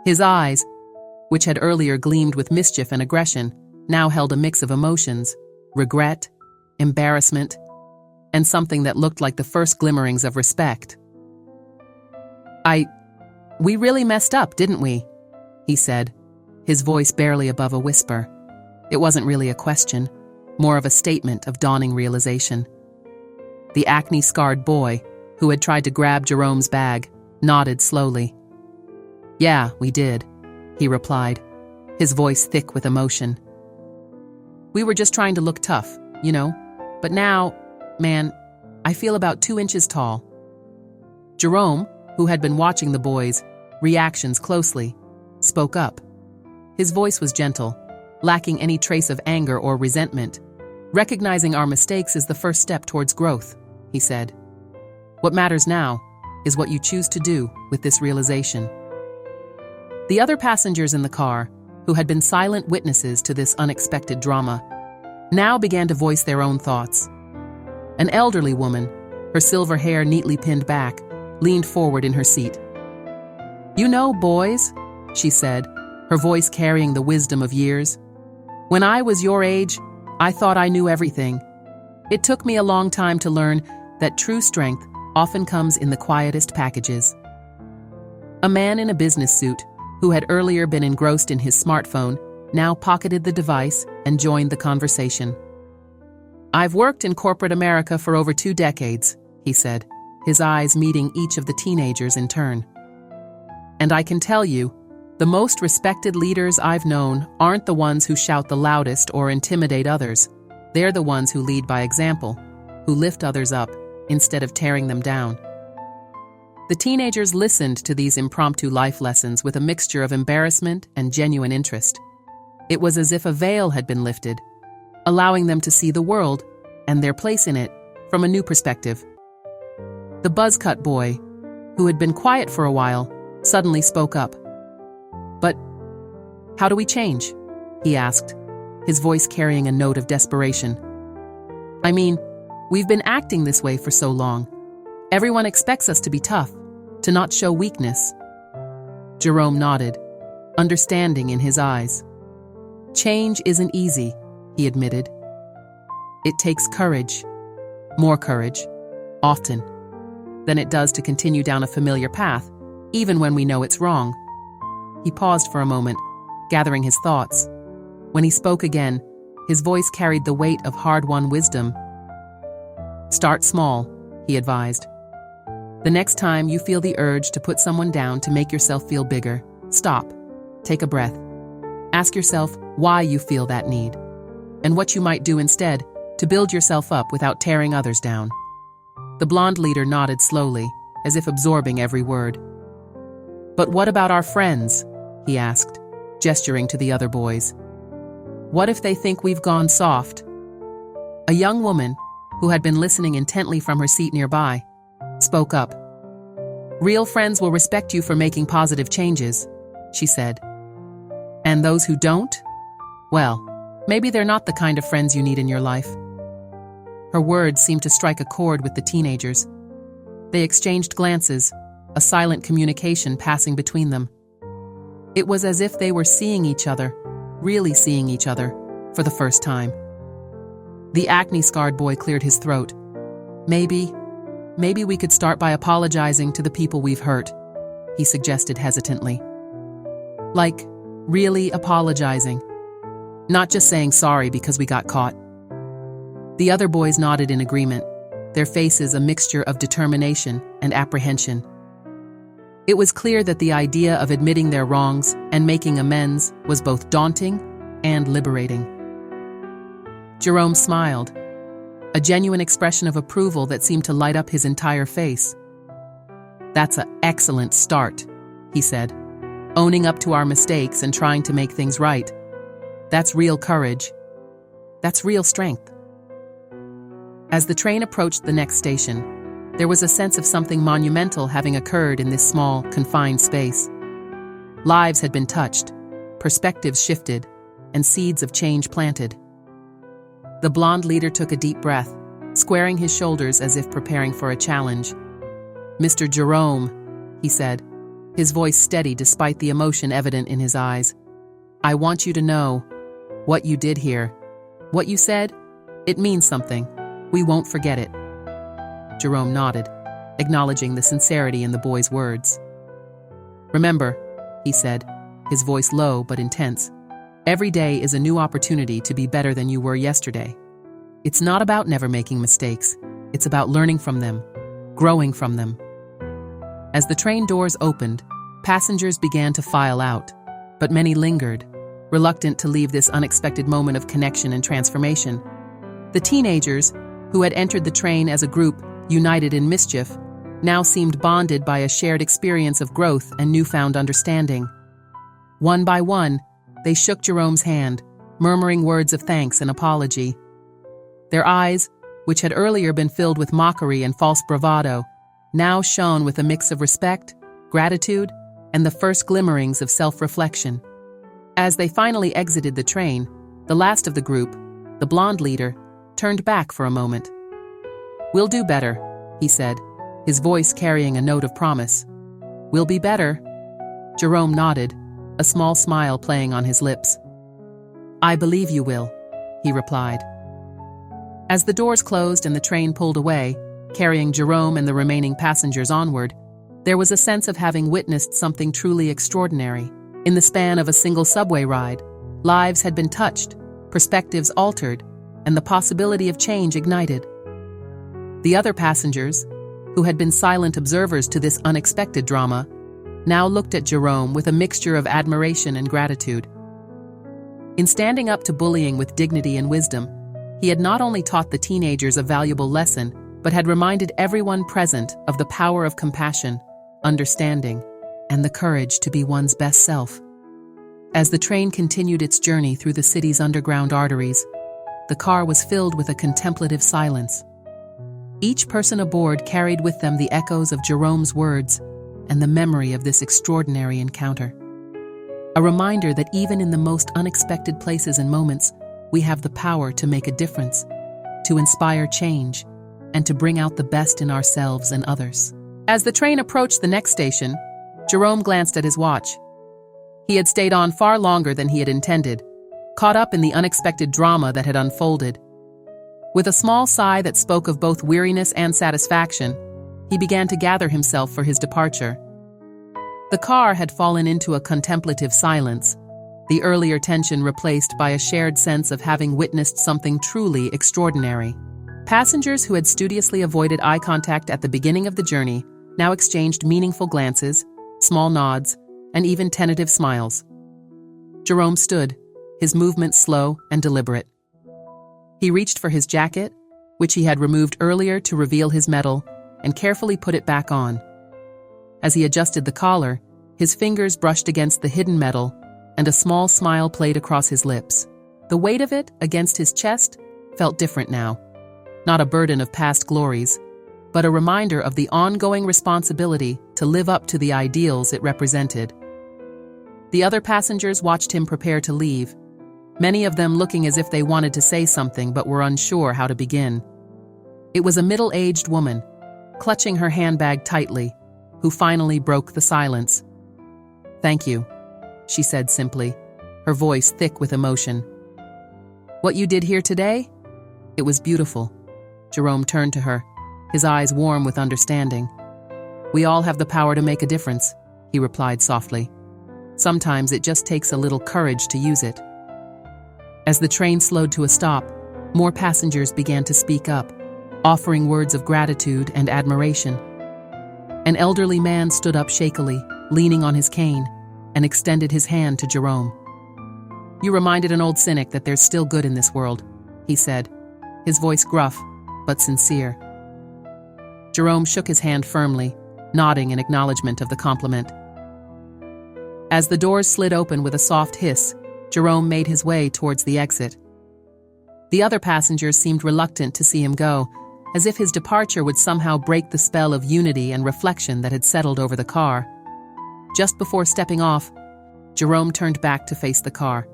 His eyes, which had earlier gleamed with mischief and aggression, now held a mix of emotions: regret, embarrassment, and something that looked like the first glimmerings of respect. We really messed up, didn't we?" he said, his voice barely above a whisper. It wasn't really a question, more of a statement of dawning realization. The acne-scarred boy, who had tried to grab Jerome's bag, nodded slowly. "Yeah, we did," he replied, his voice thick with emotion. "We were just trying to look tough, you know, but now, man, I feel about 2 inches tall." Jerome, who had been watching the boys' reactions closely, spoke up. His voice was gentle, lacking any trace of anger or resentment. "Recognizing our mistakes is the first step towards growth," he said. "What matters now is what you choose to do with this realization." The other passengers in the car, who had been silent witnesses to this unexpected drama, now began to voice their own thoughts. An elderly woman, her silver hair neatly pinned back, leaned forward in her seat. "You know, boys," she said, her voice carrying the wisdom of years, "when I was your age, I thought I knew everything. It took me a long time to learn that true strength often comes in the quietest packages." A man in a business suit, who had earlier been engrossed in his smartphone, now pocketed the device and joined the conversation. "I've worked in corporate America for over 2 decades, he said, his eyes meeting each of the teenagers in turn. "And I can tell you, the most respected leaders I've known aren't the ones who shout the loudest or intimidate others. They're the ones who lead by example, who lift others up instead of tearing them down." The teenagers listened to these impromptu life lessons with a mixture of embarrassment and genuine interest. It was as if a veil had been lifted, allowing them to see the world and their place in it from a new perspective. The buzz-cut boy, who had been quiet for a while, suddenly spoke up. "But how do we change?" he asked, his voice carrying a note of desperation. "I mean, we've been acting this way for so long. Everyone expects us to be tough, to not show weakness." Jerome nodded, understanding in his eyes. "Change isn't easy," he admitted. "It takes courage, more courage, often, than it does to continue down a familiar path, even when we know it's wrong." He paused for a moment, gathering his thoughts. When he spoke again, his voice carried the weight of hard-won wisdom. "Start small," he advised. "The next time you feel the urge to put someone down to make yourself feel bigger, stop, take a breath, Ask yourself why you feel that need, and what you might do instead to build yourself up without tearing others down. The blonde leader nodded slowly, as if absorbing every word. But what about our friends? He asked, gesturing to the other boys. What if they think we've gone soft? A young woman, who had been listening intently from her seat nearby, spoke up. Real friends will respect you for making positive changes, she said. And those who don't? Well, maybe they're not the kind of friends you need in your life. Her words seemed to strike a chord with the teenagers. They exchanged glances, a silent communication passing between them. It was as if they were seeing each other, really seeing each other, for the first time. The acne-scarred boy cleared his throat. Maybe we could start by apologizing to the people we've hurt, he suggested hesitantly. Like, really apologizing. Not just saying sorry because we got caught. The other boys nodded in agreement, their faces a mixture of determination and apprehension. It was clear that the idea of admitting their wrongs and making amends was both daunting and liberating. Jerome smiled, a genuine expression of approval that seemed to light up his entire face. That's an excellent start, he said, owning up to our mistakes and trying to make things right. That's real courage. That's real strength. As the train approached the next station, there was a sense of something monumental having occurred in this small, confined space. Lives had been touched, perspectives shifted, and seeds of change planted. The blonde leader took a deep breath, squaring his shoulders as if preparing for a challenge. Mr. Jerome, he said, his voice steady despite the emotion evident in his eyes. I want you to know what you did here. What you said, it means something. We won't forget it. Jerome nodded, acknowledging the sincerity in the boy's words. Remember, he said, his voice low but intense, every day is a new opportunity to be better than you were yesterday. It's not about never making mistakes. It's about learning from them, growing from them. As the train doors opened, passengers began to file out, but many lingered, reluctant to leave this unexpected moment of connection and transformation. The teenagers, who had entered the train as a group united in mischief, now seemed bonded by a shared experience of growth and newfound understanding. One by one, they shook Jerome's hand, murmuring words of thanks and apology. Their eyes, which had earlier been filled with mockery and false bravado, now shone with a mix of respect, gratitude, and the first glimmerings of self-reflection. As they finally exited the train, the last of the group, the blonde leader, turned back for a moment. We'll do better, he said, his voice carrying a note of promise. We'll be better. Jerome nodded, a small smile playing on his lips. I believe you will, he replied. As the doors closed and the train pulled away, carrying Jerome and the remaining passengers onward, there was a sense of having witnessed something truly extraordinary. In the span of a single subway ride, lives had been touched, perspectives altered, and the possibility of change ignited. The other passengers, who had been silent observers to this unexpected drama, now looked at Jerome with a mixture of admiration and gratitude. In standing up to bullying with dignity and wisdom, he had not only taught the teenagers a valuable lesson, but had reminded everyone present of the power of compassion, understanding, and the courage to be one's best self. As the train continued its journey through the city's underground arteries, the car was filled with a contemplative silence. Each person aboard carried with them the echoes of Jerome's words and the memory of this extraordinary encounter. A reminder that even in the most unexpected places and moments, we have the power to make a difference, to inspire change, and to bring out the best in ourselves and others. As the train approached the next station, Jerome glanced at his watch. He had stayed on far longer than he had intended, caught up in the unexpected drama that had unfolded. With a small sigh that spoke of both weariness and satisfaction, he began to gather himself for his departure. The car had fallen into a contemplative silence, the earlier tension replaced by a shared sense of having witnessed something truly extraordinary. Passengers who had studiously avoided eye contact at the beginning of the journey now exchanged meaningful glances, small nods, and even tentative smiles. Jerome stood, his movements slow and deliberate. He reached for his jacket, which he had removed earlier to reveal his medal, and carefully put it back on. As he adjusted the collar, his fingers brushed against the hidden medal, and a small smile played across his lips. The weight of it, against his chest, felt different now. Not a burden of past glories, but a reminder of the ongoing responsibility to live up to the ideals it represented. The other passengers watched him prepare to leave, many of them looking as if they wanted to say something but were unsure how to begin. It was a middle-aged woman, clutching her handbag tightly, who finally broke the silence. "Thank you," she said simply, her voice thick with emotion. "What you did here today? It was beautiful." Jerome turned to her, his eyes warm with understanding. "We all have the power to make a difference," he replied softly. "Sometimes it just takes a little courage to use it." As the train slowed to a stop, more passengers began to speak up, offering words of gratitude and admiration. An elderly man stood up shakily, leaning on his cane, and extended his hand to Jerome. "You reminded an old cynic that there's still good in this world," he said, his voice gruff but sincere. Jerome shook his hand firmly, nodding in acknowledgement of the compliment. As the doors slid open with a soft hiss, Jerome made his way towards the exit. The other passengers seemed reluctant to see him go, as if his departure would somehow break the spell of unity and reflection that had settled over the car. Just before stepping off, Jerome turned back to face the car.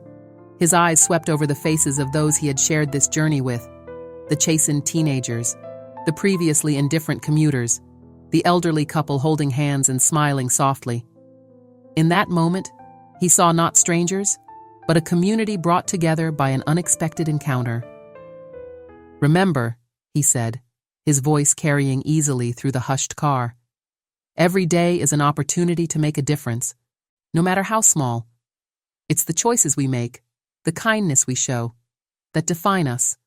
His eyes swept over the faces of those he had shared this journey with, the chastened teenagers, the previously indifferent commuters, the elderly couple holding hands and smiling softly. In that moment, he saw not strangers, but a community brought together by an unexpected encounter. "Remember," he said, his voice carrying easily through the hushed car, "every day is an opportunity to make a difference, no matter how small. It's the choices we make, the kindness we show, that define us."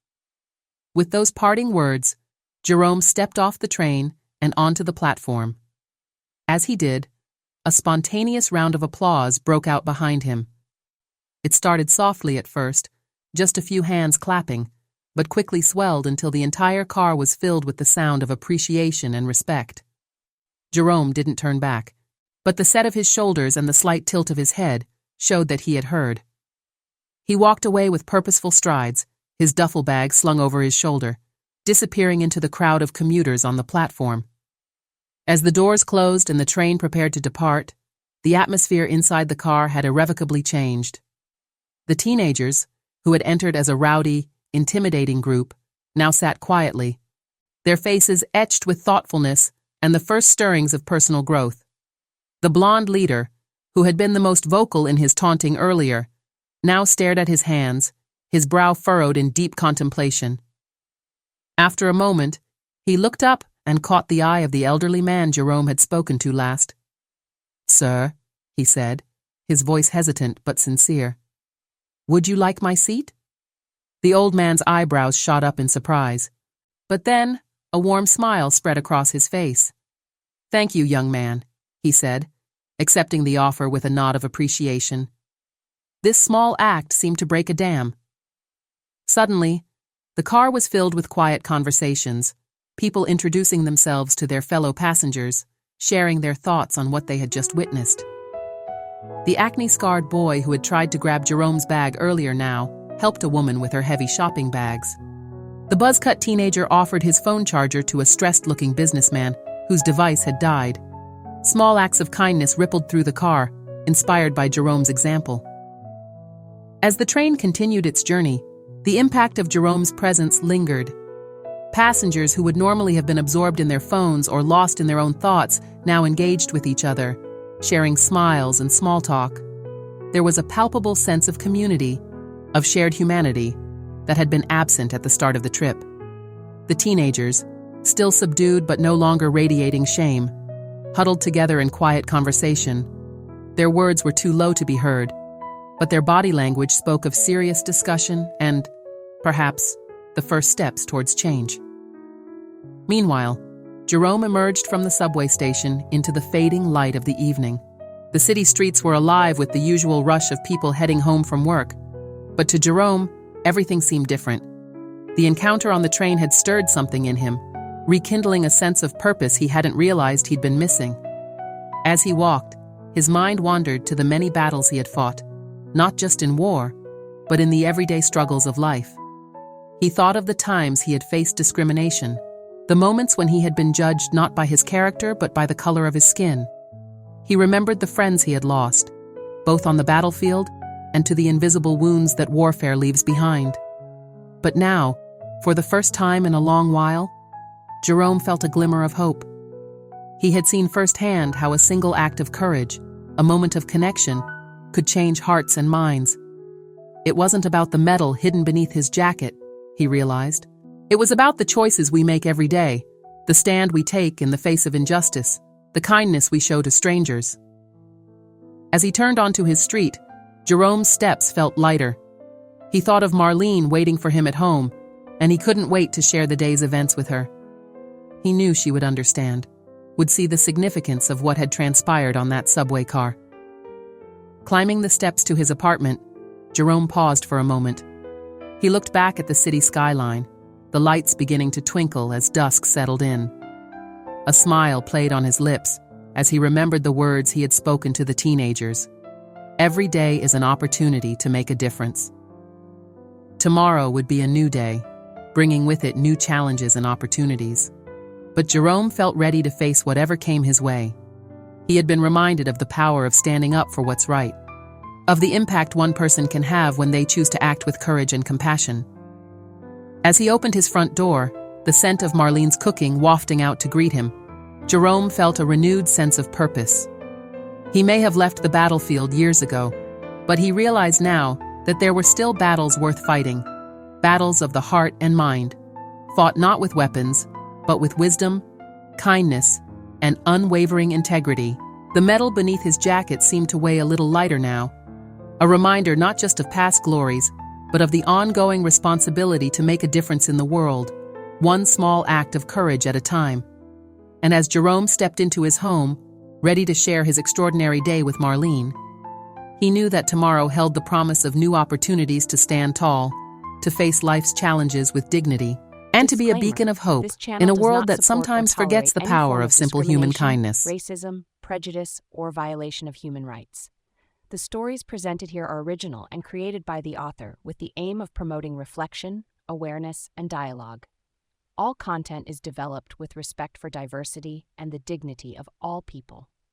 With those parting words, Jerome stepped off the train and onto the platform. As he did, a spontaneous round of applause broke out behind him. It started softly at first, just a few hands clapping, but quickly swelled until the entire car was filled with the sound of appreciation and respect. Jerome didn't turn back, but the set of his shoulders and the slight tilt of his head showed that he had heard. He walked away with purposeful strides, his duffel bag slung over his shoulder, disappearing into the crowd of commuters on the platform. As the doors closed and the train prepared to depart, the atmosphere inside the car had irrevocably changed. The teenagers, who had entered as a rowdy, intimidating group, now sat quietly, their faces etched with thoughtfulness and the first stirrings of personal growth. The blonde leader, who had been the most vocal in his taunting earlier, now stared at his hands, his brow furrowed in deep contemplation. After a moment, he looked up and caught the eye of the elderly man Jerome had spoken to last. "Sir," he said, his voice hesitant but sincere, "would you like my seat?" The old man's eyebrows shot up in surprise, but then a warm smile spread across his face. "Thank you, young man," he said, accepting the offer with a nod of appreciation. This small act seemed to break a dam. Suddenly, the car was filled with quiet conversations, people introducing themselves to their fellow passengers, sharing their thoughts on what they had just witnessed. The acne-scarred boy who had tried to grab Jerome's bag earlier now helped a woman with her heavy shopping bags. The buzz-cut teenager offered his phone charger to a stressed-looking businessman whose device had died. Small acts of kindness rippled through the car, inspired by Jerome's example. As the train continued its journey, the impact of Jerome's presence lingered. Passengers who would normally have been absorbed in their phones or lost in their own thoughts now engaged with each other, sharing smiles and small talk. There was a palpable sense of community, of shared humanity, that had been absent at the start of the trip. The teenagers, still subdued but no longer radiating shame, huddled together in quiet conversation. Their words were too low to be heard, but their body language spoke of serious discussion and, perhaps, the first steps towards change. Meanwhile, Jerome emerged from the subway station into the fading light of the evening. The city streets were alive with the usual rush of people heading home from work. But to Jerome, everything seemed different. The encounter on the train had stirred something in him, rekindling a sense of purpose he hadn't realized he'd been missing. As he walked, his mind wandered to the many battles he had fought, not just in war, but in the everyday struggles of life. He thought of the times he had faced discrimination, the moments when he had been judged not by his character but by the color of his skin. He remembered the friends he had lost, both on the battlefield and to the invisible wounds that warfare leaves behind. But now, for the first time in a long while, Jerome felt a glimmer of hope. He had seen firsthand how a single act of courage, a moment of connection, could change hearts and minds. It wasn't about the metal hidden beneath his jacket, he realized. It was about the choices we make every day, the stand we take in the face of injustice, the kindness we show to strangers. As he turned onto his street, Jerome's steps felt lighter. He thought of Marlene waiting for him at home, and he couldn't wait to share the day's events with her. He knew she would understand, would see the significance of what had transpired on that subway car. Climbing the steps to his apartment, Jerome paused for a moment. He looked back at the city skyline, the lights beginning to twinkle as dusk settled in. A smile played on his lips as he remembered the words he had spoken to the teenagers. Every day is an opportunity to make a difference. Tomorrow would be a new day, bringing with it new challenges and opportunities. But Jerome felt ready to face whatever came his way. He had been reminded of the power of standing up for what's right, of the impact one person can have when they choose to act with courage and compassion. As he opened his front door, the scent of Marlene's cooking wafting out to greet him, Jerome felt a renewed sense of purpose. He may have left the battlefield years ago, but he realized now that there were still battles worth fighting, battles of the heart and mind, fought not with weapons, but with wisdom, kindness, and unwavering integrity. The metal beneath his jacket seemed to weigh a little lighter now, a reminder not just of past glories, but of the ongoing responsibility to make a difference in the world, one small act of courage at a time. And as Jerome stepped into his home, ready to share his extraordinary day with Marlene, he knew that tomorrow held the promise of new opportunities to stand tall, to face life's challenges with dignity, and to be a beacon of hope in a world that sometimes forgets the power of simple human kindness. Racism, prejudice, or violation of human rights. The stories presented here are original and created by the author with the aim of promoting reflection, awareness, and dialogue. All content is developed with respect for diversity and the dignity of all people.